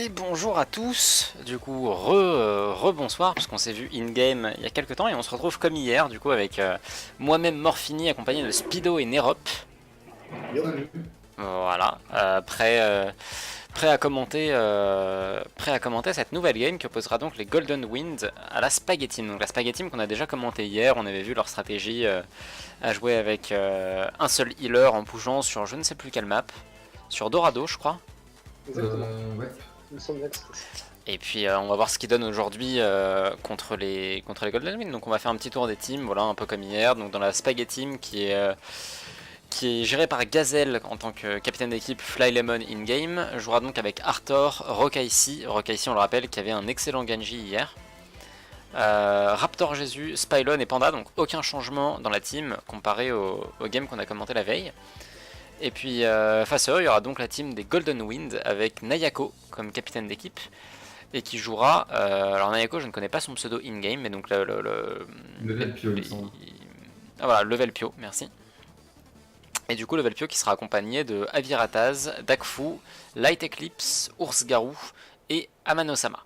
Et bonjour à tous, du coup rebonsoir, parce qu'on s'est vu in-game il y a quelques temps et on se retrouve comme hier, du coup avec moi-même Morphini accompagné de Speedo et Nerop. Salut. Voilà, prêt à commenter cette nouvelle game qui opposera donc les Golden Wind à la Spaghetti Team. Donc la Spaghetti Team qu'on a déjà commenté hier, on avait vu leur stratégie à jouer avec un seul healer en bougeant sur je ne sais plus quelle map, sur Dorado je crois. Exactement. Ouais. Il me semble que c'était ça. Et puis on va voir ce qu'ils donnent aujourd'hui contre les Golden Wind. Donc on va faire un petit tour des teams, voilà, un peu comme hier. Donc dans la Spaghetti Team qui est gérée par Gazelle en tant que capitaine d'équipe Fly Lemon in-game, jouera donc avec Arthur, Rokaici, on le rappelle qui avait un excellent Genji hier. Raptor Jésus, Spylon et Panda, donc aucun changement dans la team comparé au game qu'on a commenté la veille. Et puis face à eux, il y aura donc la team des Golden Wind avec Nayako comme capitaine d'équipe et qui jouera. Alors Nayako, je ne connais pas son pseudo in-game, mais donc Level Pio, il me semble. Ah voilà, Level Pio, merci. Et du coup, Level Pio qui sera accompagné de Avirataz, Dakfu, Light Eclipse, Ours Garou et Amanosama.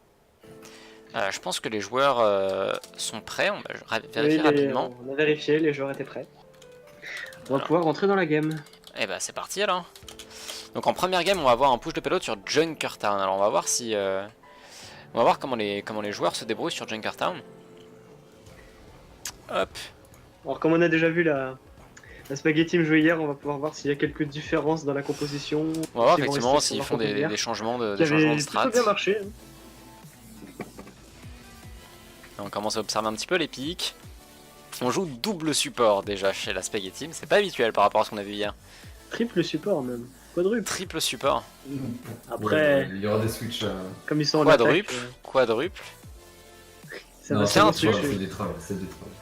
Je pense que les joueurs sont prêts, on va vérifier rapidement. On a vérifié, les joueurs étaient prêts. On va Alors. pouvoir rentrer dans la game. Et bah c'est parti alors. Donc en première game on va avoir un push de payload sur Junkertown. Alors on va voir si on va voir comment les joueurs se débrouillent sur Junkertown. Hop. Alors comme on a déjà vu la Spaghetti Team jouer hier, on va pouvoir voir s'il y a quelques différences dans la composition. On va voir S'ils vont effectivement rester s'ils sur font leur des changements de qui avait strat. plutôt bien marché. On commence à observer un petit peu les pics. On joue double support déjà chez la Spaghetti Team, c'est pas habituel par rapport à ce qu'on a vu hier. Triple support même. Quadruple. Triple support. Après, Il y aura des switches. comme ils sont en Quadruple. attaque, Quadruple. ça Non, va c'est tiens, s'avancer. c'est des travaux, c'est des travaux.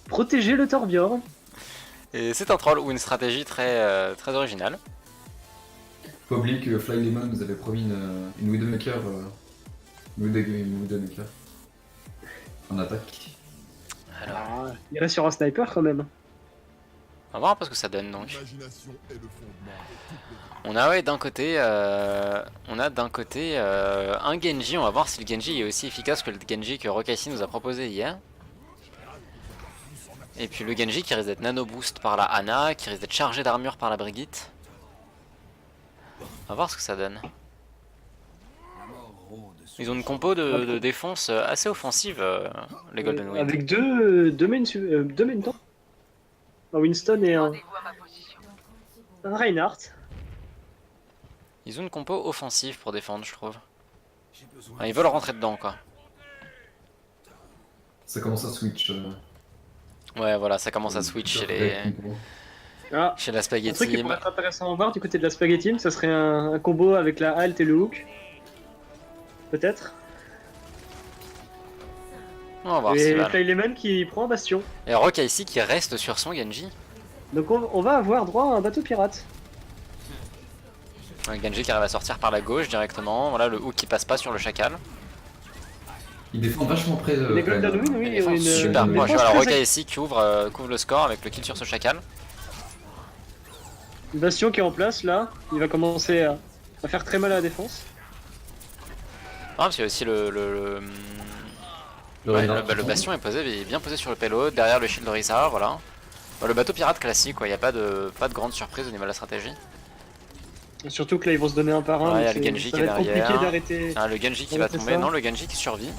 Protéger le Torbjorn. Et c'est un troll ou une stratégie très originale. Faut pas oublier que Fly Lemon nous avait promis une Widowmaker. Une Widowmaker. En attaque. Alors, Ah, il reste sur un sniper quand même. on va voir un peu ce que ça donne donc. On a d'un côté, un Genji. On va voir si le Genji est aussi efficace que le Genji que Rokaici nous a proposé hier. Et puis le Genji qui risque d'être nano boost par la Ana, qui risque d'être chargé d'armure par la Brigitte. On va voir ce que ça donne. Ils ont une compo de défense assez offensive, les Golden Wind. Avec deux main tanks. Un Winston et un Reinhardt. Ils ont une compo offensive pour défendre, je trouve. Enfin, ils veulent rentrer dedans, quoi. Ça commence à switch. Ouais, voilà, ça commence à switch Ah, chez la un Spaghetti truc qui Team. pourrait être intéressant à voir du côté de la Spaghetti Team, ça serait un combo avec la Halt et le Hook. Peut-être. On va voir Et ce qu'il va. Fly Lemon qui prend un bastion. Et Rokaici qui reste sur son Genji. Donc on va avoir droit à un bateau pirate. Un Genji qui arrive à sortir par la gauche directement. Voilà le hook qui passe pas sur le chacal. Il défend vachement près de. Les Golden Wind, oui, Il défend ont une super une proche. défense Voilà, très Rokaici qui couvre le score avec le kill sur ce chacal. Le bastion qui est en place là, il va commencer à faire très mal à la défense. Ah, parce qu'il y a aussi le bastion est bien posé sur le payload, derrière le shield de Risa, voilà. Bah, le bateau pirate classique, quoi. Il n'y a pas de grande surprise au niveau de la stratégie. Et surtout que là ils vont se donner un par un. Ouais, il y a donc le Genji ça qui est va être compliqué derrière. d'arrêter. Ah, le Genji qui va arrêter tomber, ça. non, le Genji qui survit.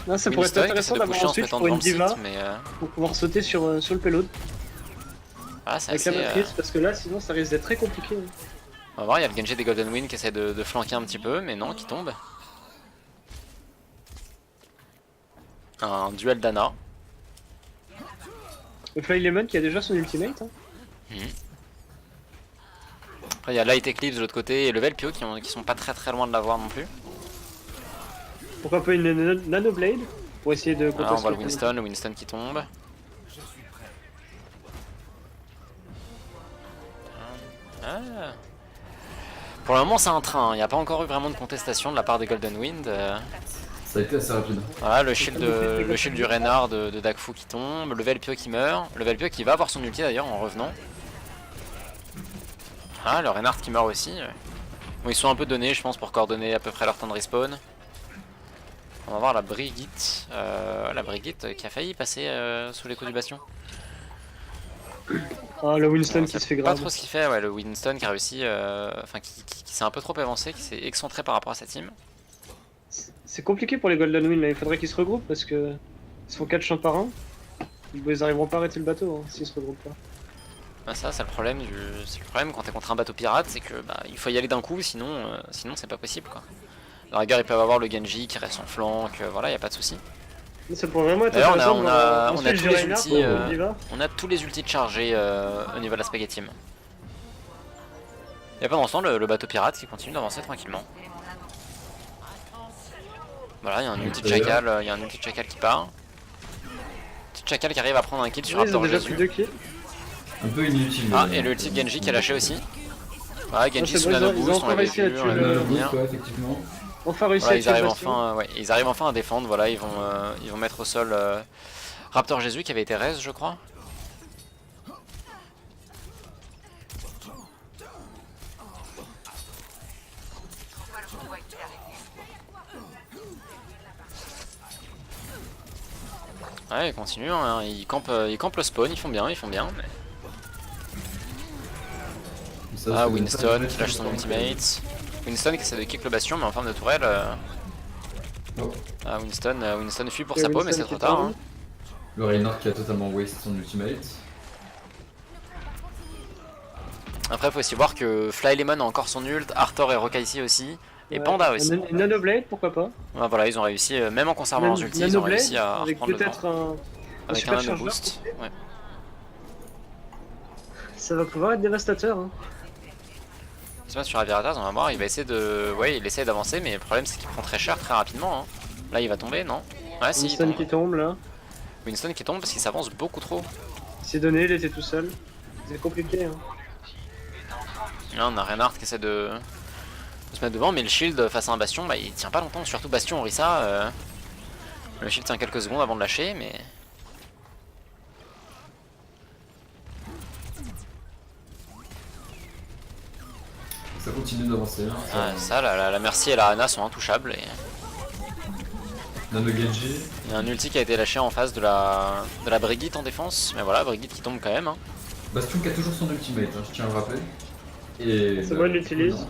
Là, ça pourrait être Winston qui intéressant essaie de d'avoir pusher un en se switch mettant pour devant une le diva site, mais pour pouvoir sauter sur le payload voilà, c'est avec assez. la matrice parce que là sinon ça risque d'être très compliqué. On va voir, il y a le Genji des Golden Wind qui essaie de flanquer un petit peu, mais non, qui tombe. Un duel d'Ana. Le Fly Lemon qui a déjà son ultimate. Hein. Après, il y a Light Eclipse de l'autre côté et Level Pio qui sont pas très loin de l'avoir non plus. Pourquoi pas une Nano Blade pour essayer de Voilà, on voit compenser. le Winston qui tombe. Ah. Pour le moment, c'est un train, il n'y a pas encore eu vraiment de contestation de la part des Golden Wind. Ça a été assez rapide. Voilà, le shield du Reynard de Dakfu qui tombe, le Velpio qui meurt, le Velpio qui va avoir son ulti d'ailleurs en revenant. Ah, le Reynard qui meurt aussi. Bon, ils sont un peu donnés, je pense, pour coordonner à peu près leur temps de respawn. On va voir la Brigitte. La Brigitte qui a failli passer sous les coups du bastion. Ah, le Winston On qui sait se fait pas grave. trop ce qu'il fait, ouais, le Winston qui a réussi, enfin qui s'est un peu trop avancé, qui s'est excentré par rapport à sa team. C'est compliqué pour les Golden Wing là, il faudrait qu'ils se regroupent parce que ils se font 4 champs par un. Ils arriveront pas à arrêter le bateau hein, s'ils se regroupent pas. Bah ça, c'est le problème quand t'es contre un bateau pirate, c'est que bah, il faut y aller d'un coup, sinon c'est pas possible quoi. À la rigueur, ils peuvent avoir le Genji qui reste en flanc, voilà, y a pas de souci. Ça pourrait vraiment être D'ailleurs, intéressant. on a Ensuite, tous les Reinhardt, ultis, on y va. on a tous les ultis chargés au niveau de la Spaghetti Team. Et pendant ce temps, le bateau pirate qui continue d'avancer tranquillement. Voilà, il y a un ulti de chacal, qui part. Petit chacal qui arrive à prendre un kill sur Oui, ils ont Raptor déjà pris Jésus. 2 kills. Un peu inutile. Ah, et le ulti de Genji qui a lâché aussi. Voilà, Genji c'est sous bon, la ils ont no-boost, on encore l'avait réussi à vu, tuer on le- l'avait Le vu venir. boost, ouais, effectivement. Enfin réussi Voilà, à tuer le bastion. ils arrivent enfin à défendre, voilà, ils vont mettre au sol Raptor Jésus qui avait été res je crois. Ouais, ils continuent, hein, ils campent le spawn, ils font bien, mais... Ça, Ah, c'est Winston pas- qui lâche son ultimate. Winston qui essaie de kick le bastion, mais en forme de tourelle. Oh. Ah, Winston fuit pour Et sa peau, mais Winston c'est qui trop tard. tombe. Hein. Le Reinhardt qui a totalement waste son ultimate. Après, faut aussi voir que Fly Lemon a encore son ult, Arthur et Rokaisi aussi, et Ouais. Panda aussi. Une Nanoblade, pourquoi pas. Ouais, voilà, ils ont réussi, même en conservant leurs ultis, ils ont réussi à avec reprendre le peut-être devant. Avec super un nano chargeur. boost. Ouais. Ça va pouvoir être dévastateur. Hein. Je sais pas sur Aviratas, on va voir, il va essayer de. Ouais, il essaie d'avancer, mais le problème c'est qu'il prend très cher très rapidement. Hein. Là, il va tomber, non? Ouais, si, il Winston tombe. qui tombe là. Winston qui tombe parce qu'il s'avance beaucoup trop. Il s'est donné, il était tout seul. C'est compliqué. Hein. Là, on a Reinhardt qui essaie de se mettre devant, mais le shield face à un bastion, bah, il tient pas longtemps, surtout bastion Orisa. Le shield tient quelques secondes avant de lâcher, mais. Ça continue d'avancer. Hein. Ah, ça, la Mercy et la Ana sont intouchables. Et... Nano Genji. il y a un ulti qui a été lâché en face de la Brigitte en défense, mais voilà, Brigitte qui tombe quand même. Hein. Bastion qui a toujours son ultimate, hein, je tiens à le rappeler. Et C'est bon, il l'utilise. non.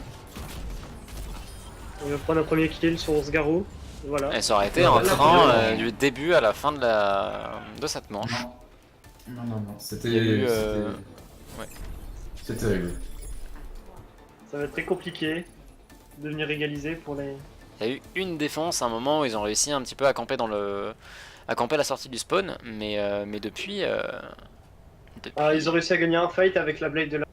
On va prendre un premier kill sur Osgaro. Voilà. Et ça aurait été Non, un là, train là, du début à la fin de cette manche. Non. C'était. Il y a eu, ouais. C'était terrible. Ça va être très compliqué de venir égaliser pour les. Il y a eu une défense à un moment où ils ont réussi un petit peu à camper à camper la sortie du spawn, mais depuis. Ah, ils ont réussi à gagner un fight avec la blade de la.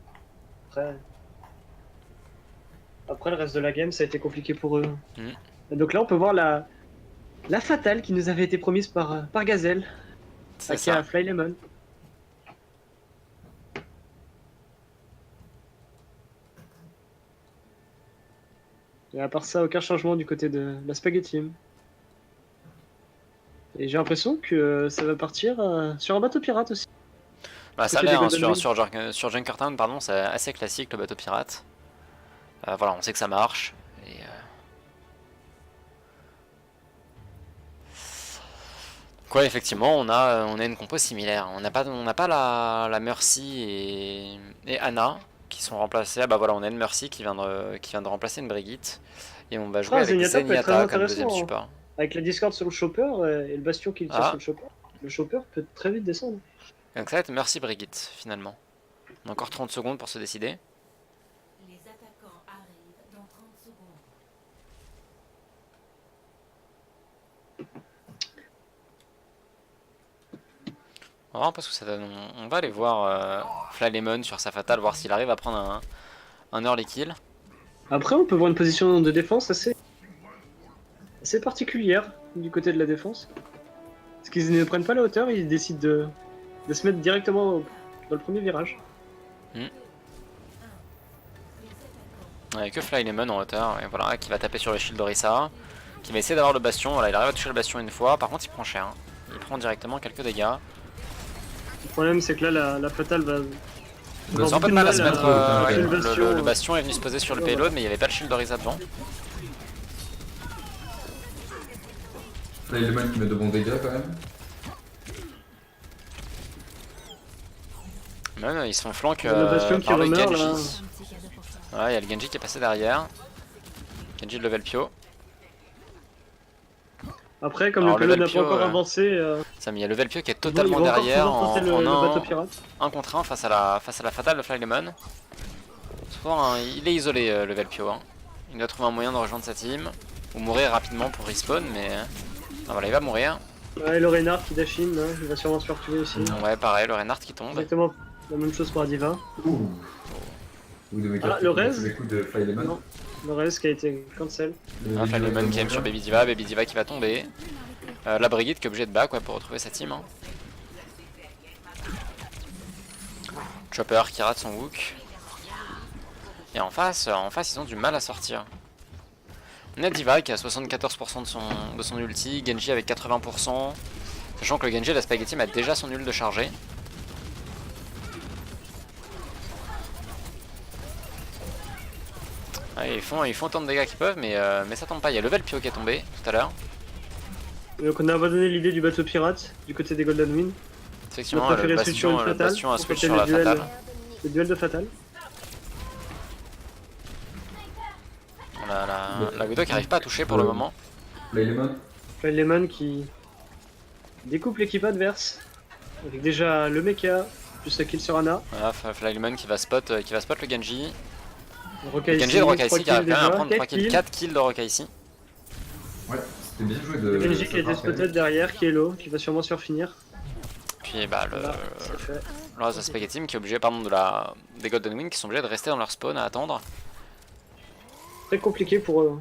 Après le reste de la game, ça a été compliqué pour eux. Et donc là, on peut voir la fatale qui nous avait été promise par Gazelle, C'est qui a ça. Fly Lemon. Et à part ça, aucun changement du côté de la Spaghetti Team. Et j'ai l'impression que ça va partir sur un bateau pirate aussi. Bah, ça a Côté l'air, des hein, Golden sur Junkertown, pardon, c'est assez classique le bateau pirate. Voilà, on sait que ça marche. Et, quoi, effectivement, on a une compo similaire. On n'a pas la Mercy et Anna qui sont remplacées. Ah bah voilà, on a une Mercy qui vient de remplacer une Brigitte. Et on va jouer Ah, avec Zenyatta peut être très Zenyatta comme intéressant, deuxième hein. support. Avec la discorde sur le chopper et le bastion qui le tire Ah. sur le chopper. Le chopper peut très vite descendre. Donc ça va être Mercy Brigitte finalement. On a encore 30 secondes pour se décider. Les attaquants arrivent dans 30 secondes. On va voir un peu ce que ça donne. On va aller voir Fly Lemon sur sa fatale, voir s'il arrive à prendre un early kill. Après, on peut voir une position de défense assez particulière du côté de la défense. Parce qu'ils ne prennent pas la hauteur, ils décident de se mettre directement dans le premier virage. Avec que Fly Lemon en hauteur, et voilà, qui va taper sur le shield d'Orisa, qui va essayer d'avoir le bastion. Voilà, il arrive à toucher le bastion une fois, par contre il prend cher. Hein. Il prend directement quelques dégâts. Le problème, c'est que là, la fatale va Ils ont un peu de mal à se mettre. Ouais, le le bastion est venu se poser sur le payload, mais il n'y avait pas le shield d'Orisa devant. Flyleman qui met de bons dégâts quand même. Même ils se font flank Le bastion qui par le remeurt, Genji. là. Un petit cadeau pour toi. Ouais, il y a le Genji qui est passé derrière. Genji de level Pio. Après, comme Alors, le payload level n'a pas Pio, encore avancé, Ça, mais il y a level Pio qui est ils totalement vont encore derrière pouvoir tenter en le bateau un, pirate. 1 contre 1 face à la fatale de Flylemon. Souvent, il est isolé, level Pio. Hein. Il doit trouver un moyen de rejoindre sa team. Ou mourir rapidement pour respawn, mais. Ah, voilà, il va mourir. Ouais, le Reinhardt qui dash in, hein, il va sûrement se faire tuer aussi. Ouais, pareil, le Reinhardt qui tombe. Exactement la même chose pour Adiva. Ouh. Widowmaker Ah, qui le prend Rez tous les coups de Flyleman. Non. Le reste qui a été cancel. Ah, Flylemon qui aime sur Baby Diva qui va tomber. La Brigitte qui est obligée de back ouais, pour retrouver sa team. Hein. Chopper qui rate son hook. Et en face, ils ont du mal à sortir. On a Diva qui a 74% de son ulti, Genji avec 80%. Sachant que le Genji, la Spaghetti a déjà son ult de chargé. Ouais, ils font autant de dégâts qu'ils peuvent, mais ça tombe pas. Il y a Level Pio qui est tombé tout à l'heure. Donc on a abandonné l'idée du bateau pirate du côté des Golden Wind. Effectivement, On a préféré le switch sur une fatale bastion a pour switch passer sur le la duel. fatale. Le duel de fatale. On a la Widow qui arrive pas à toucher pour le moment. Flyleman. Lemon qui découpe l'équipe adverse. Avec déjà le mecha, plus la kill sur Ana. Voilà, Flylemon qui va spot le Genji. Rokai Le Genji de Rokai ici qui arrive quand même à prendre 3 kills, 4 kills de Rokai ici. Ouais, c'était bien joué de. Le Genji qui a été de- spotted derrière, qui est low, qui va sûrement surfinir. Puis bah, Voilà, c'est fait. le reste de Spaghetti Team qui est obligé des Golden Wing qui sont obligés de rester dans leur spawn à attendre. Très compliqué pour eux.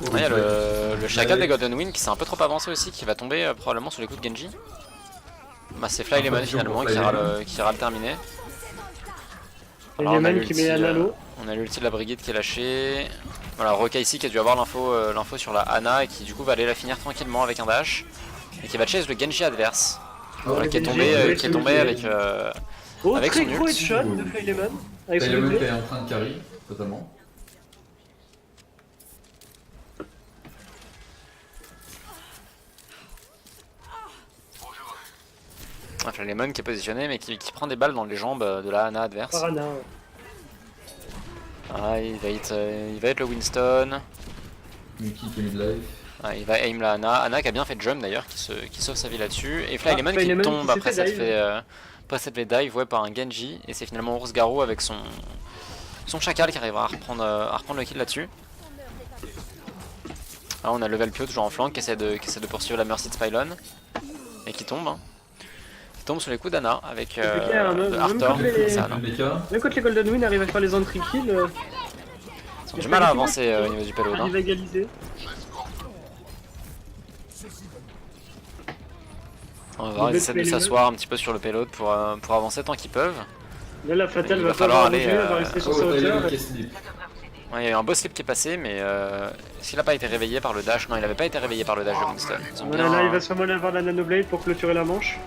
Ouais, il y a le chacal des Golden Wing qui s'est un peu trop avancé aussi, qui va tomber probablement sous les coups de Genji. Bah, c'est Flylemon finalement qui ira le terminer. Et Alors, on a Lemon qui met un halo. on a l'ulti de la Brigitte qui est lâché. Voilà, Rokai ici qui a dû avoir l'info sur la Ana et qui du coup va aller la finir tranquillement avec un dash. Et qui va chase le Genji adverse. Oh, Voilà, qui est Genji, tombé, ouais, qui est tombé avec. Oh, avec très son gros ult. headshot de Flylemon. Avec son Flyleman qui doublé. est en train de carry, totalement. Enfin, Lemon qui est positionné mais qui prend des balles dans les jambes de la Ana adverse. Par Ana, ouais. Ah, il va être le Winston. Yuki qui est mid-life. Ah, il va aim la Ana. Ana qui a bien fait jump d'ailleurs, qui sauve sa vie là-dessus. Et Flylemon qui Flylemon tombe qui s'est après fait s'être dive. fait dive ouais, par un Genji. Et c'est finalement Garou avec son chacal qui arrivera à reprendre le kill là-dessus. Là on a Level Pio toujours en flanc qui essaie de poursuivre la Mercy de Spylon. Et qui tombe. Hein. Qui tombe sous les coups d'Ana avec clair, de même Arthur. quand les- Ça, Le là. mecha. Même quand les Golden Wind arrivent à faire les entry kills, Ils ont du mal à avancer au niveau du payload. Hein. arrivent à égaliser. On va essayer de s'asseoir un petit peu sur le payload pour avancer tant qu'ils peuvent. Là, la fatale Il va va pas falloir avoir aller, bougé, elle va rester sur Oh, sa hauteur. Flyleman qui est slip. Ouais, il y a eu un beau slip qui est passé, mais s'il n'a pas été réveillé par le dash, non, il n'avait pas été réveillé par le dash de Winston. Ils ont Voilà, bien- là, il va sûrement aller avoir la Nanoblade pour clôturer la manche.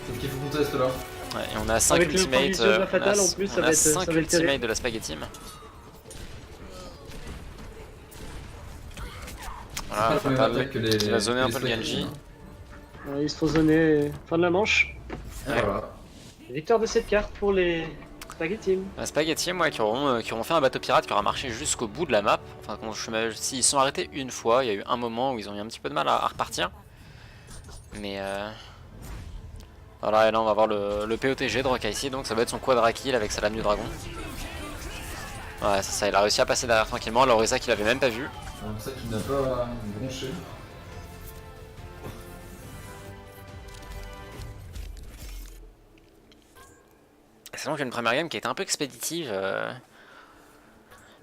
Sauf qu'il faut qu'on teste là. Ouais, et on a 5 Avec le ultimates, provision de la fatale, en plus, ça va être- ça 5 va être terrible. ultimates de la Spaghetti Team. Voilà, C'est pas la même Fatal attaque que les- qui va zoner un les peu le Spaghetti, Genji. hein. Ils se font zoner fin de la manche. Et Ouais. voilà. Victoire de cette carte pour les Spaghetti Team. La Spaghetti Team, ouais, qui auront fait un bateau pirate qui aura marché jusqu'au bout de la map. Enfin, s'ils sont arrêtés une fois, il y a eu un moment où ils ont eu un petit peu de mal à repartir. Mais voilà, et là on va voir le POTG de Rokai ici, donc ça va être son quadra kill avec sa lame du dragon. Ouais, c'est ça, il a réussi à passer derrière tranquillement, alors Orisa qu'il avait même pas vu. Donc ça qui n'a pas bronché. C'est donc une première game qui a été un peu expéditive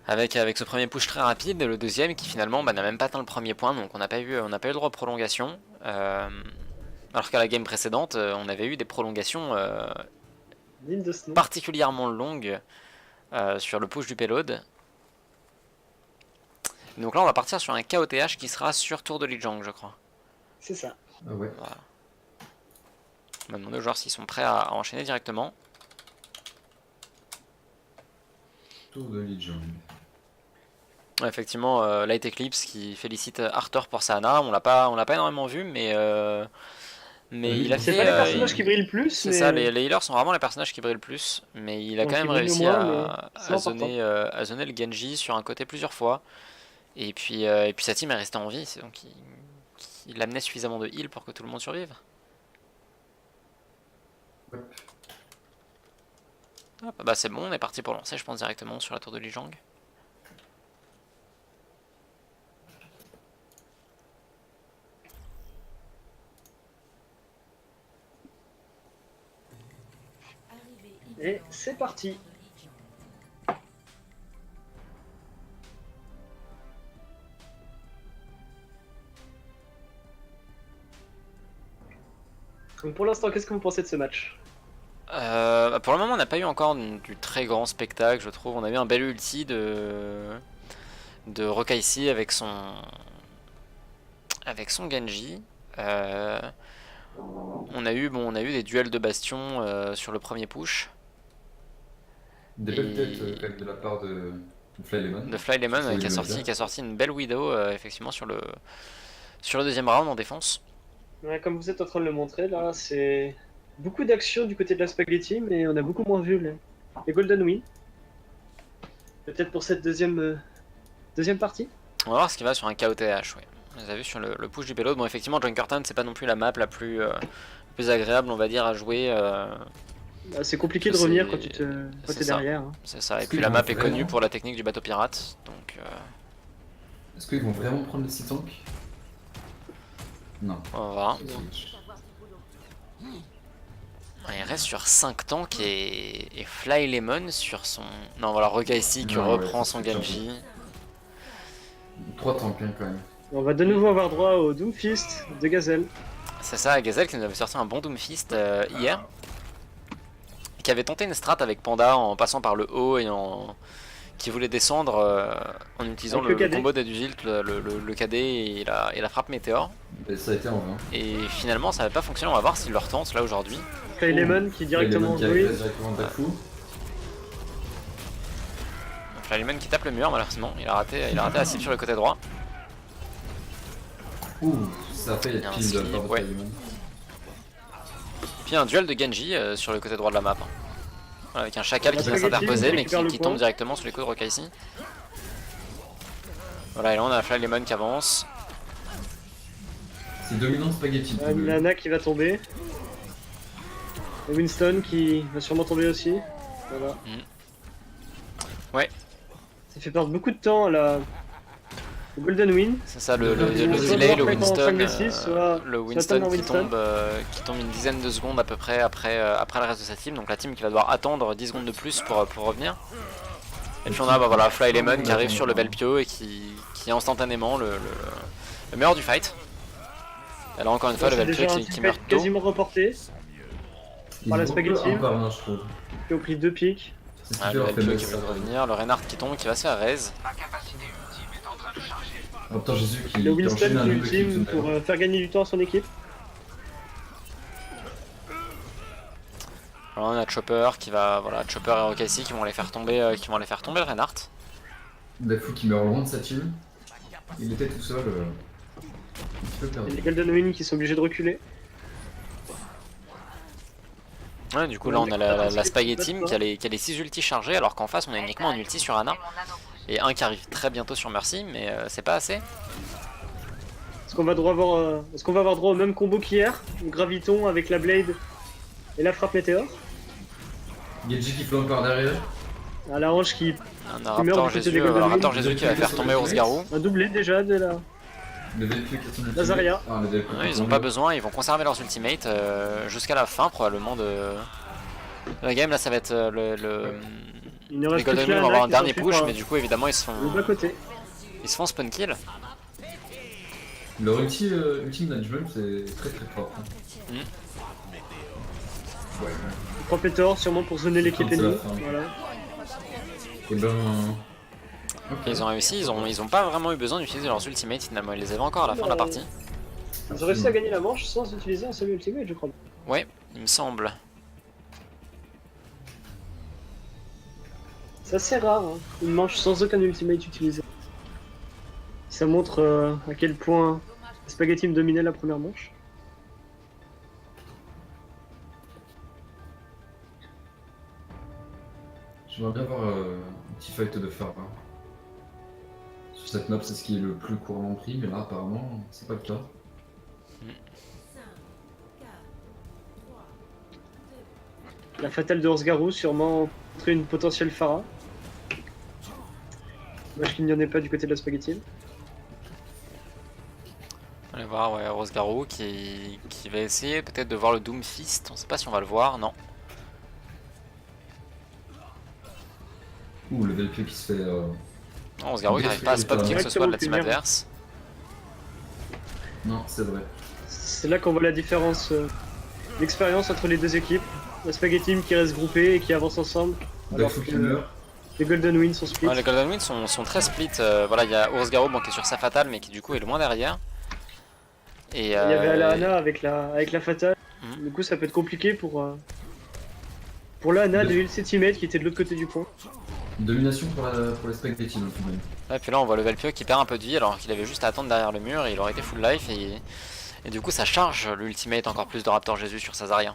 avec ce premier push très rapide et le deuxième qui finalement n'a même pas atteint le premier point, donc on n'a pas eu le droit de prolongation. Alors qu'à la game précédente, on avait eu des prolongations L'île de Snow. particulièrement longues sur le push du payload. Donc là on va partir sur un KOTH qui sera sur tour de Lijiang je crois. C'est ça. Ah ouais. On va demander aux joueurs s'ils sont prêts à enchaîner directement. Tour de Legion. Ouais, effectivement, Light Eclipse qui félicite Arthur pour sa Ana. On l'a pas énormément vu, mais il a C'est fait. pas les personnages qui brillent le plus, C'est mais ça, les healers sont vraiment les personnages qui brillent le plus, mais il a Donc, quand qui même brillent réussi moins, à mais c'est zoner le Genji sur un côté plusieurs fois. Et puis sa team est restée en vie, donc il amenait suffisamment de heal pour que tout le monde survive. Ouais. Hop, bah c'est bon, on est parti pour lancer, je pense, directement sur la tour de Lijiang. et c'est parti. Donc pour l'instant, qu'est-ce que vous pensez de ce match? Pour le moment, on n'a pas eu encore du très grand spectacle, je trouve. On a eu un bel ulti de Rokaisi avec son Genji. On a eu des duels de bastion sur le premier push. Des belles têtes quand même de la part de Flylemon. De Flylemon C'est qui a sorti une belle Widow effectivement sur le deuxième round en défense. Ouais, comme vous êtes en train de le montrer, là, c'est beaucoup d'actions du côté de la Spaghetti, mais on a beaucoup moins vu les Golden Wing. Peut-être pour cette deuxième partie. On va voir ce qui va sur un KOTH, oui. Vous avez vu sur le push du payload. Bon, effectivement, Junkerton, c'est pas non plus la map la plus agréable, on va dire, à jouer. C'est compliqué de c'est- revenir quand t'es c'est ça. derrière. Hein. C'est ça. Et Est-ce puis qu'ils la vont map est connue vraiment- pour la technique du bateau pirate. Donc, Est-ce qu'ils vont vraiment prendre le 6 tank? Non. on va voir. Il reste sur 5 tanks et Flylemon sur son. Non, voilà, Roga ici qui Non, ouais, reprend c'est son sûr. Genji. 3 tanks quand même. On va de nouveau avoir droit au Doomfist de Gazelle. C'est ça, Gazelle qui nous avait sorti un bon Doomfist hier. Qui avait tenté une strat avec Panda en passant par le haut et qui voulait descendre en utilisant Avec le le KD. combo d'Aduzult, le KD et la frappe météore. Et ça a été en vain. Et finalement ça n'avait pas fonctionné, on va voir s'il le retente là aujourd'hui. Flylemon qui directement Flylemon qui joué. arrive directement de fou. Flylemon qui tape le mur malheureusement, il a raté la cible sur le côté droit. Ouh, ça a fait Il y a un pile de la slip, part de ouais. Flylemon. Puis un duel de Genji sur le côté droit de la map. Voilà, avec un chacal qui vient Spaghetti, s'interposer qui mais récupère le qui point. tombe directement sur les coups de Rokaisi. Voilà, et là on a Flylemon qui avance. C'est dominant Spaghetti. Nana qui va tomber. Et Winston qui va sûrement tomber aussi. Voilà. Ouais. Ça fait perdre beaucoup de temps à au Golden Win. C'est ça, le Soit delay, le Warcraft en Winston, 5v6, soit Winston Thunder qui tombe une dizaine de secondes à peu près après le reste de sa team. Donc la team qui va devoir attendre 10 secondes de plus pour revenir. Et puis on a voilà, Flylemon qui arrive sur le Belpio et qui est instantanément le meilleur du fight. Et là encore une fois le C'est Belpio déjà un qui team meurt fight tôt. quasiment reporté. par la Spaghetti. Encore un, je trouve. Qui ont pris 2 pics. C'est ce qui Ah, fait le leur Belpio qui faiblesse. veut revenir, le Reinhardt qui tombe, qui va se faire raise. Oh putain, Jésus qui Le Winston enchaîne un qui double kill ultime tout pour à l'heure. faire gagner du temps à son équipe. Voilà, on a Chopper qui va, voilà, Chopper et Rokaisi qui vont les faire tomber le Reinhardt. Dafu qui meurt loin de sa team. Il était tout seul. Un petit peu Et perdu. les Golden Win qui sont obligés de reculer. Ouais, du coup là on a la Spaghetti Team qui a les 6 ultis chargés alors qu'en face on a uniquement un ulti sur Ana et un qui arrive très bientôt sur Mercy mais c'est pas assez. Est-ce qu'on va avoir droit au même combo qu'hier? Le Graviton avec la Blade et la frappe météore. Genji qui flanque par derrière. À la hanche qui. On a Qui meurt Raptor du côté Jésus, des Golden Raptor Wing. Jésus qui va faire tomber Orsgarou. Un doublé déjà de la. Le Velpu qui est son ultimate. Lazaria. Ah, le Velpu Ouais, qui ils ont tombe. pas besoin, ils vont conserver leurs ultimates jusqu'à la fin probablement de la game. Là ça va être Il ne les reste Golden plus Wing que vont avoir un qui dernier s'enfuit push par mais du coup évidemment ils se le bas côté. font spawn kill. Leur ulti management c'est très très fort. Hein. Mm. Ouais. Frappe météore sûrement pour zoner l'équipe C'est la ennemie. fin. Voilà. Et ben. Et ils ont réussi, ils ont pas vraiment eu besoin d'utiliser leurs ultimates finalement, ils les avaient encore à la fin de la partie. Ils ont réussi à gagner la manche sans utiliser un seul ultimate, je crois. Ouais, il me semble. C'est assez rare, hein. Une manche sans aucun ultimate utilisé. Ça montre à quel point Spaghetti me dominait la première manche. J'aimerais bien voir un petit fight de Pharah. Sur cette map, c'est ce qui est le plus couramment pris, mais là, apparemment, c'est pas le cas. 5, 4, 3, La fatale de Horsgarou, sûrement montrer une potentielle Pharah. Dommage qu'il n'y en ait pas du côté de la Spaghetti. On va voir, ouais, Rose Garou qui va essayer peut-être de voir le Doomfist. On sait pas si on va le voir, non. Ouh, le Velpio qui se fait. Non, Rose Garou qui n'arrive pas à spot qui que ce soit de la team adverse. Non, c'est vrai. C'est là qu'on voit la différence d'expérience entre les deux équipes. La Spaghetti qui reste groupée et qui avance ensemble. Alors Dafou qui que meurt. les Golden Wings sont split. Ouais, les Golden Winds sont très split. Voilà, il y a Rose Garou bon, qui est sur sa fatale, mais qui du coup est loin derrière. Et Il y avait Alana avec la fatale. Mhm. Du coup, ça peut être compliqué pour Lana de heal ses teammates qui était de l'autre côté du pont. Une domination pour les Spaghetti, donc, tout de même. Ouais, puis là on voit le Velpio qui perd un peu de vie alors qu'il avait juste à attendre derrière le mur et il aurait été full life et du coup ça charge l'ultimate encore plus de Raptor Jésus sur sa Zarya.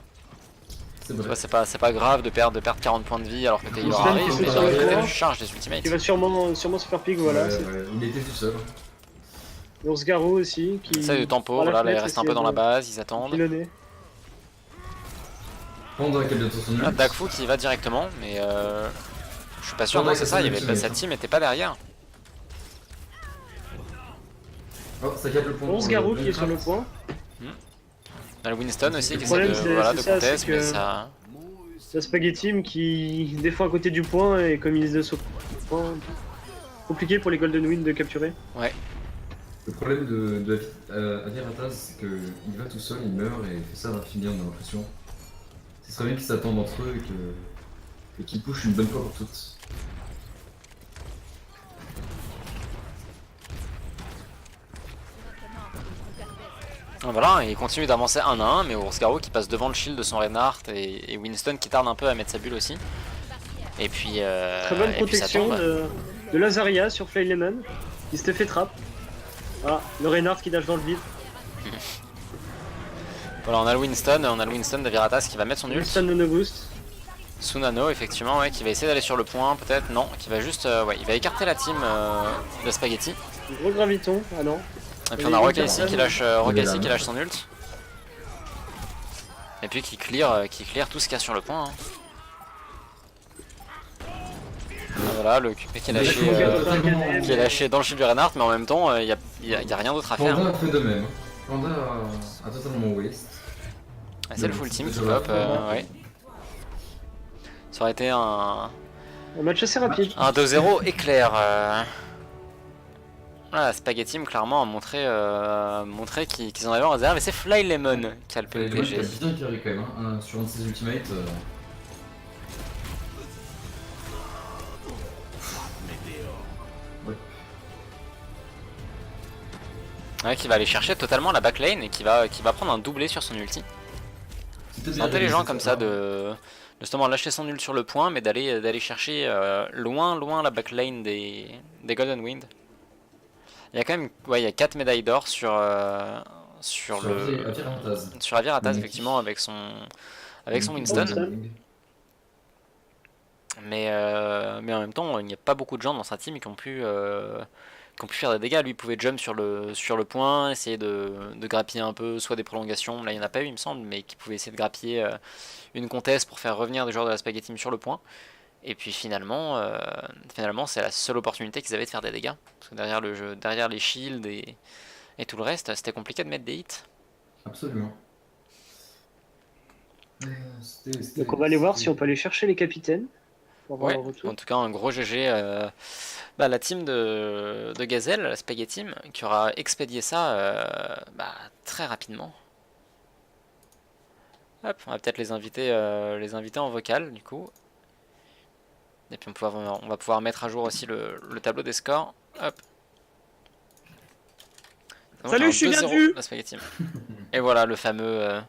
C'est Tu vrai. vois, c'est pas grave de perdre 40 points de vie alors que t'es healer Winston arrive, qui mais se d'un autre fait côté voir. tu charges des ultimates. Qui va sûrement se faire pick, voilà. Ouais, ouais, il était tout seul. Ursgaro aussi qui. Ça de tempo, par la voilà, là il fenêtre, reste un peu essaie dans la de base, ils attendent. pilonner. Panda qui a bientôt son Ah, ult. Dagfu qui y va directement, mais je suis pas sûr, Panda non qui c'est a ça, son il y avait, ultimate, sa hein. team était pas derrière. Oh, ça capte le point. Ursgaro qui est sur le point. On a le Winston aussi qui essaie problème, de, c'est- voilà, c'est de ça, contest, c'est mais que- ça... La Spaghetti qui défend à côté du point et comme il est de point, compliqué pour les Golden Wind de capturer. Le problème de Avirataz, c'est qu'il va tout seul, il meurt et il fait ça d'infini, on a l'impression. Ce serait bien qu'ils s'attendent entre eux et qu'ils pushent une bonne fois pour toutes. Voilà, et il continue d'avancer 1 à 1, mais Ursgaro qui passe devant le shield de son Reinhardt et Winston qui tarde un peu à mettre sa bulle aussi. Et puis, Très bonne et puis ça protection tombe. de Lazaria sur Flylemon qui s'était fait trap. Voilà, le Reinhardt qui nage dans le vide. Voilà, on a le Winston de Viratas qui va mettre son ult. Winston no boost. Sunano effectivement, ouais, qui va essayer d'aller sur le point, peut-être, non, qui va juste, ouais, il va écarter la team de Spaghetti. Gros graviton, ah non. Et puis on a Rokaisi qui lâche, son ult. Et puis qui clear tout ce qu'il y a sur le point. Hein. Ah, voilà, le QP qui est lâché dans le shield du Reinhardt, mais en même temps, il y a rien d'autre à faire. Panda a fait de même. Panda a totalement waste. Ah, c'est le full team qui pop, ouais. Ça aurait été un match assez rapide. 2-0 éclair. Voilà, Spaghetti clairement a montré qu'ils en avaient en réserve et c'est Flylemon qui a le Il PPG. a bien carré quand même, hein, sur un de ses ultimates. Ouais. Ouais, qui va aller chercher totalement la backlane et qui va prendre un doublé sur son ulti. C'est intelligent comme ça de justement lâcher son ult sur le point mais d'aller chercher loin la backlane des Golden Wind. Il y a quand même il y a 4 médailles d'or sur Avirataz effectivement avec son Winston. Mais en même temps, il n'y a pas beaucoup de gens dans sa team qui ont pu faire des dégâts. Lui il pouvait jump sur le point, essayer de grappiller un peu, soit des prolongations, là il n'y en a pas eu il me semble, mais qui pouvait essayer de grappiller une contest pour faire revenir des joueurs de la Spaghetti Team sur le point. Et puis finalement c'est la seule opportunité qu'ils avaient de faire des dégâts. Parce que derrière les shields et tout le reste, c'était compliqué de mettre des hits. Absolument. Donc on va aller voir si on peut aller chercher les capitaines. Pour avoir Ouais, un retour. en tout cas un gros GG la team de Gazelle, la Spaghetti Team, qui aura expédié ça très rapidement. Hop, on va peut-être les inviter en vocal du coup. Et puis on va pouvoir mettre à jour aussi le tableau des scores. Hop. Donc, Salut, un je suis bien 2-0, vu. la Spaghetti Team. Et voilà le fameux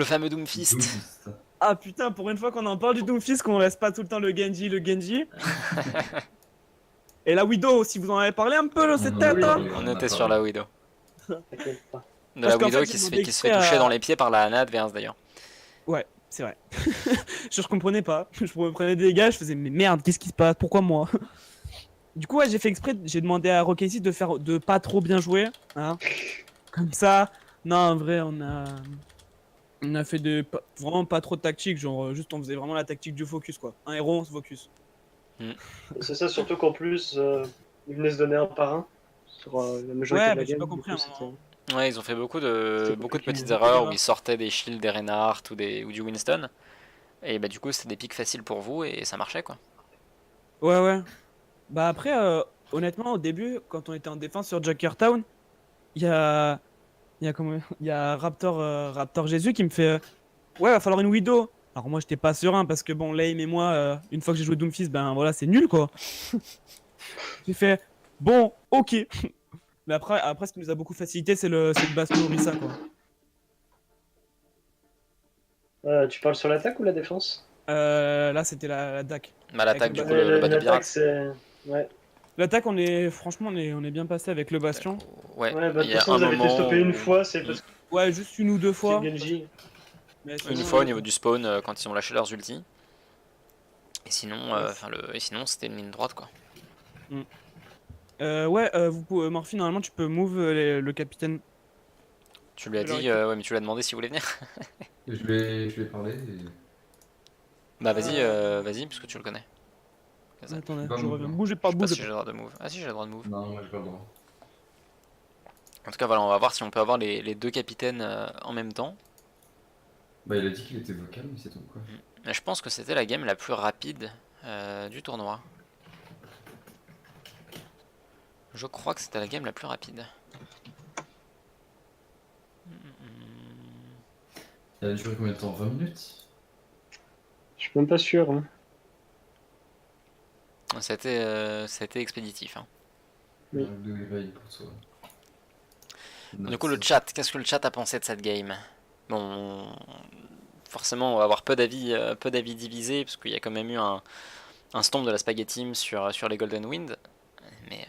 Le fameux Doomfist. Doomfist. Ah putain, pour une fois qu'on en parle du Doomfist, qu'on laisse pas tout le temps le Genji. Et la Widow, si vous en avez parlé un peu, là, cette tête, hein. On était sur la Widow. T'inquiète pas. De Parce la qu'en Widow fait, qui j'ai se fait, demandé qui se fait exprès toucher à- dans les pieds par la Ana Adverse d'ailleurs. Ouais, c'est vrai. Je comprenais pas. Je me prenais des dégâts, je faisais mais merde, qu'est-ce qui se passe? Pourquoi moi? Du coup, ouais, j'ai fait exprès, j'ai demandé à Rockasy de pas trop bien jouer, hein. Comme ça. Non, en vrai, on a fait vraiment pas trop de tactique, genre juste on faisait vraiment la tactique du focus quoi. Un héros, on se focus. C'est ça, surtout qu'en plus, ils venaient se donner un par un sur la majorité Ouais, de la bah, j'ai game. pas Du compris coup, à un moment. Ouais, ils ont fait beaucoup C'était de compliqué. petites Beaucoup erreurs où d'erreurs. ils sortaient des shields des Reinhardt ou du Winston. Et bah du coup c'était des pics faciles pour vous et ça marchait quoi. Ouais. Bah après, honnêtement, au début, quand on était en défense sur Jackertown, il y a, il y a Raptor Jésus qui me fait, ouais, va falloir une Widow. Alors moi, j'étais pas serein parce que bon, Lame et moi, une fois que j'ai joué Doomfist, ben voilà, c'est nul quoi. J'ai fait, bon, ok. Mais après, ce qui nous a beaucoup facilité, c'est le baston Orisa quoi. Tu parles sur l'attaque ou la défense? Là, c'était la DAC. Bah l'attaque du Avec coup Ouais, le bateau l'attaque, pirate. c'est. Ouais. L'attaque, franchement, on est bien passé avec le bastion. Ouais, Ouais, bah, de il toute y a façon, un vous avez été moment stoppé une où- fois, c'est parce que Ouais, juste une ou deux c'est fois. Genji. Mais Une sinon, fois au niveau du spawn quand ils ont lâché leurs ultis. Et sinon, Yes. et sinon c'était une ligne droite quoi. Morphy, normalement, tu peux move le capitaine. Tu lui as Je le dit, ouais mais tu lui as demandé s'il voulait venir. Je vais parler et... Bah vas-y puisque tu le connais. Gazelle. Attendez, Bah, je move, reviens. hein. Bougez Je pas, sais pas bougez si j'ai le droit de move. Ah si j'ai le droit de move. Non, moi j'ai pas le droit. En tout cas voilà on va voir si on peut avoir les deux capitaines en même temps. Bah il a dit qu'il était vocal, mais c'est tout quoi. Mais je pense que c'était la game la plus rapide du tournoi. Je crois que c'était la game la plus rapide. Il a duré combien de temps? 20 minutes? Je suis même pas sûr. Hein. Ça a été expéditif. Hein. Oui. De réveil pour toi. Du coup, le chat, qu'est-ce que le chat a pensé de cette game? Bon, forcément, on va avoir peu d'avis divisés, parce qu'il y a quand même eu un stomp de la Spaghetti Team sur les Golden Wind. Mais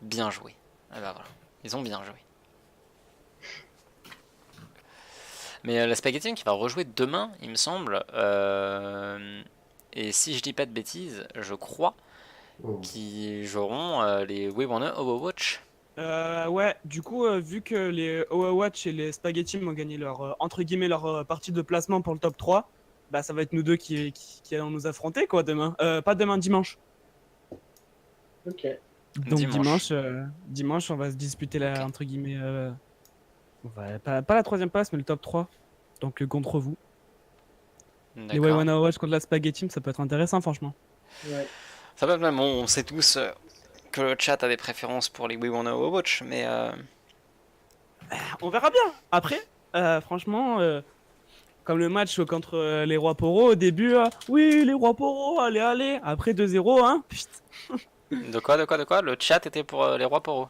bien joué. Ah bah voilà, ils ont bien joué. Mais la Spaghetti Team qui va rejouer demain, il me semble. Et si je dis pas de bêtises, je crois Oh. qu'ils joueront les We Wanna Overwatch. Ouais, du coup, vu que les Overwatch et les Spaghetti ont gagné entre guillemets, leur partie de placement pour le top 3, bah ça va être nous deux qui allons nous affronter quoi demain. Pas demain, dimanche. Ok. Donc Dimanche. dimanche, on va se disputer Ok. entre guillemets, pas la troisième place, mais le top 3. Donc contre vous. Les D'accord. Wanna Watch contre la Spaghetti, ça peut être intéressant, franchement. Ouais. Ça va même, on sait tous que le chat a des préférences pour les We Wanna Overwatch, mais On verra bien. Après, franchement, comme le match contre les Rois Poro au début, oui, les Rois Poro, allez. Après 2-0, hein. Putain. de quoi? Le chat était pour les Rois Poro.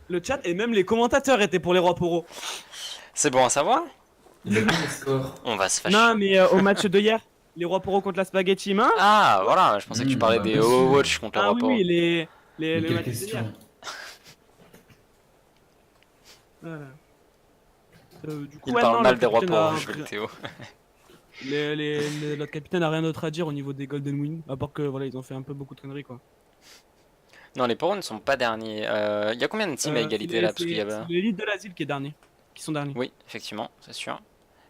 Le chat et même les commentateurs étaient pour les Rois Poro. C'est bon à savoir. Il a mis les scores. On va se fâcher. Non, mais au match de hier, les Rois Poro contre la Spaghetti Main. Ah, voilà, je pensais que tu parlais bah, des bien sûr. Overwatch contre les Ah Rois oui, Poro. oui, les Mais le quelle match de question? hier. Voilà. Du coup, Il ouais, parle non, mal le des Rois capitaine Poro, a- je vais le Théo. Notre capitaine a rien d'autre à dire au niveau des Golden Wing, à part que voilà, ils ont fait un peu beaucoup de conneries quoi. Non, les Poros ne sont pas derniers. Il y a combien de teams à égalité là? Parce qu'il y avait... C'est l'élite de l'asile qui est dernier, qui sont derniers. Oui, effectivement, c'est sûr.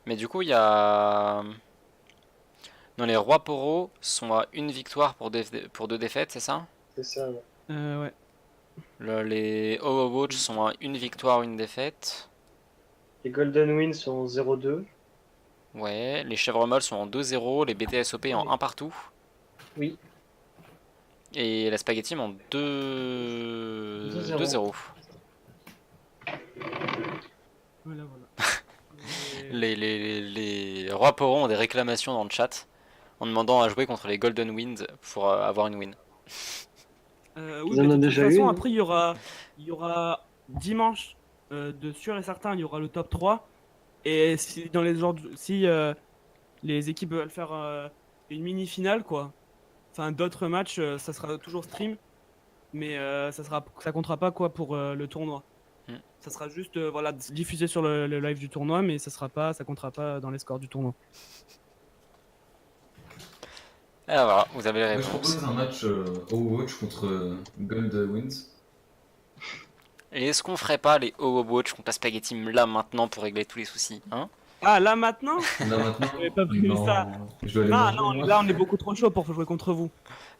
Mais du coup, il y a. Non, les Rois Poro sont à une victoire pour deux défaites, c'est ça? C'est ça. Ouais. Ouais. Les Overwatch sont à une victoire, une défaite. Les Golden Wins sont 0-2. Ouais, les Chèvres Molles sont en 2-0, les BTSOP en 1 partout. Oui. Et la Spaghetti en 2-0. Voilà. Les Rois Poro ont des réclamations dans le chat en demandant à jouer contre les Golden Wind pour avoir une win. Oui, Ils en mais ont de toute déjà façon, eu, hein. après, il y aura dimanche, de sûr et certain, il y aura le top 3. Et si dans les genres, si les équipes veulent faire une mini finale quoi, enfin d'autres matchs, ça sera toujours stream, mais ça comptera pas quoi pour le tournoi. Hmm. Ça sera juste voilà diffusé sur le live du tournoi, mais ça comptera pas dans les scores du tournoi. Alors voilà, vous avez les Moi, je réponses. propose un match Overwatch contre Gold Wins. Et est-ce qu'on ferait pas les Overwatch contre la Spaghetti Team là maintenant pour régler tous les soucis, hein? Ah là maintenant? Là maintenant, J'avais pas prévu non, ça. je dois aller Ah manger, non, moi. là on est beaucoup trop chaud pour jouer contre vous.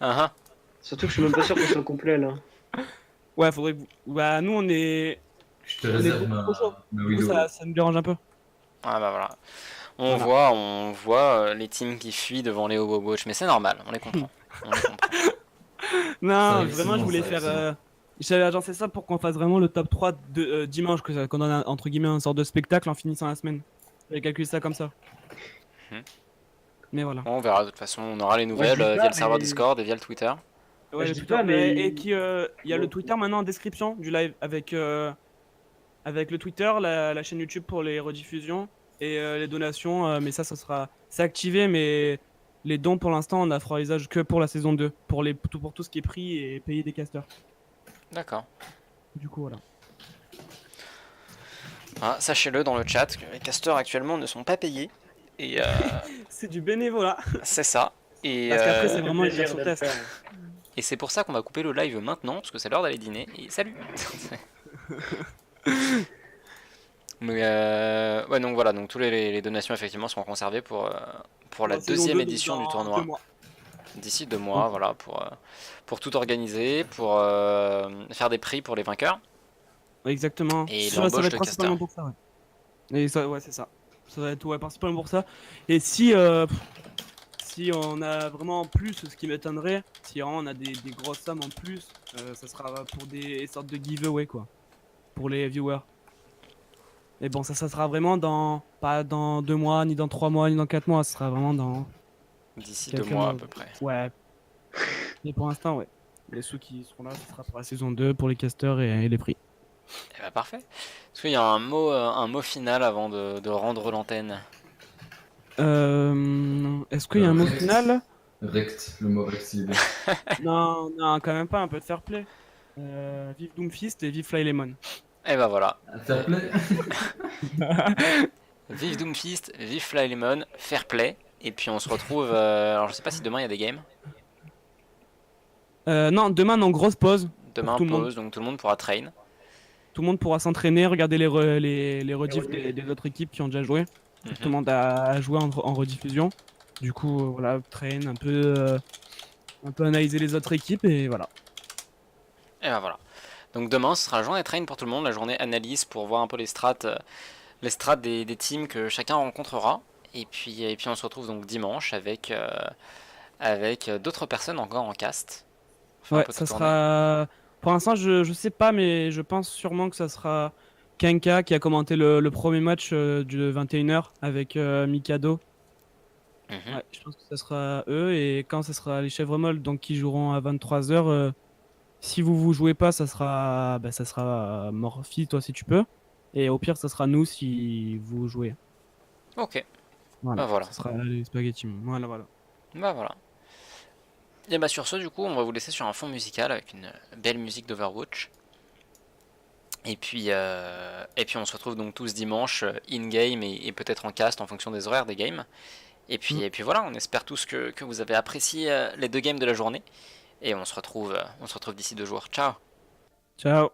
Ah, Surtout que je suis même pas sûr qu'on soit complet là. Ouais, faudrait que bah nous Je te on est réserve beaucoup trop chaud. ma Du coup Widow. ça nous dérange un peu. ah bah voilà. Voilà. On voit les teams qui fuient devant les Overwatch, mais c'est normal, on les comprend. On les comprend. Non, Ça, vraiment, je excellent, voulais ça, faire. excellent. J'avais agencé ça pour qu'on fasse vraiment le top 3 de dimanche, qu'on donne entre guillemets un sort de spectacle en finissant la semaine. J'avais calculé ça comme ça. Mhm. Mais voilà. Bon, on verra, de toute façon, on aura les Moi, nouvelles je dis via pas, le serveur mais- Discord et via le Twitter. Ouais, je le dis Twitter, pas, mais- et qui, il y a le Bon. Twitter maintenant en description du live avec le Twitter, la chaîne YouTube pour les rediffusions et les donations. Mais ça sera. C'est activé, mais les dons pour l'instant, on a fera usage que pour la saison 2. Pour tout ce qui est pris et payé des casters. D'accord. Du coup, voilà. Ah, sachez-le dans le chat que les casteurs actuellement ne sont pas payés. Et C'est du bénévolat. c'est ça. Et, Parce qu'après, euh, c'est Ça fait vraiment une plaisir version de le test. faire. et c'est pour ça qu'on va couper le live maintenant, parce que c'est l'heure d'aller dîner. Et salut. Mais ouais, donc voilà, donc tous les donations effectivement seront conservées pour la La saison deuxième 2 édition du dans tournoi. 2 mois. D'ici 2 mois, voilà, pour tout organiser, pour faire des prix pour les vainqueurs. Exactement. Et Ça va l'embauche être de principalement caster. pour ça, ouais. Et ça, ouais, c'est ça. Ça va être ouais, principalement pour ça. Et si on a vraiment en plus, ce qui m'étonnerait, si vraiment on a des grosses sommes en plus, ça sera pour des sortes de giveaway, quoi. Pour les viewers. Mais bon, ça sera vraiment pas dans 2 mois, ni dans 3 mois, ni dans 4 mois. Ça sera vraiment dans D'ici 2 quelques mois à mois. peu près. Ouais. Mais pour l'instant, ouais. Les sous qui seront là, ce sera pour la saison 2, pour les casters et les prix. Eh bah parfait. Est-ce qu'il y a un mot final avant de rendre l'antenne? Est-ce qu'il y a un mot Rect. final? Rect, le mot rect, il est bien. Non, non, quand même pas, un peu de fair play. Vive Doomfist et vive Fly Lemon. Et bah voilà. Fair play. Vive Doomfist, vive Fly Lemon, fair play. Et puis on se retrouve. Alors je sais pas si demain il y a des games. Non, demain, non, grosse pause. Demain tout le monde. pause, donc tout le monde pourra train. Tout le monde pourra s'entraîner, regarder les rediffs des autres équipes qui ont déjà joué. Tout le Mhm. monde a joué en rediffusion. Du coup, voilà, train un peu analyser les autres équipes et voilà. Et bah voilà. Donc demain ce sera la journée train pour tout le monde, la journée analyse pour voir un peu les strats des teams que chacun rencontrera. Et puis on se retrouve donc dimanche avec d'autres personnes encore en cast. Enfin, un Ouais, peu ça toute journée. sera. Pour l'instant, je sais pas, mais je pense sûrement que ça sera Kenka qui a commenté le premier match de 21h avec Mikado. Mhm. Ouais, je pense que ça sera eux. Et quand ça sera les chèvres molles donc qui joueront à 23h, si vous jouez pas, ça sera Morphy, toi si tu peux. Et au pire, ça sera nous si vous jouez. Ok, Voilà, bah voilà. ça sera les spaghettis. Voilà, voilà. Bah voilà. Et bah sur ce du coup on va vous laisser sur un fond musical avec une belle musique d'Overwatch. Et puis on se retrouve donc tous dimanche in-game et peut-être en cast en fonction des horaires des games. Et puis voilà, on espère tous que vous avez apprécié les 2 games de la journée. Et on se retrouve d'ici 2 jours. Ciao! Ciao.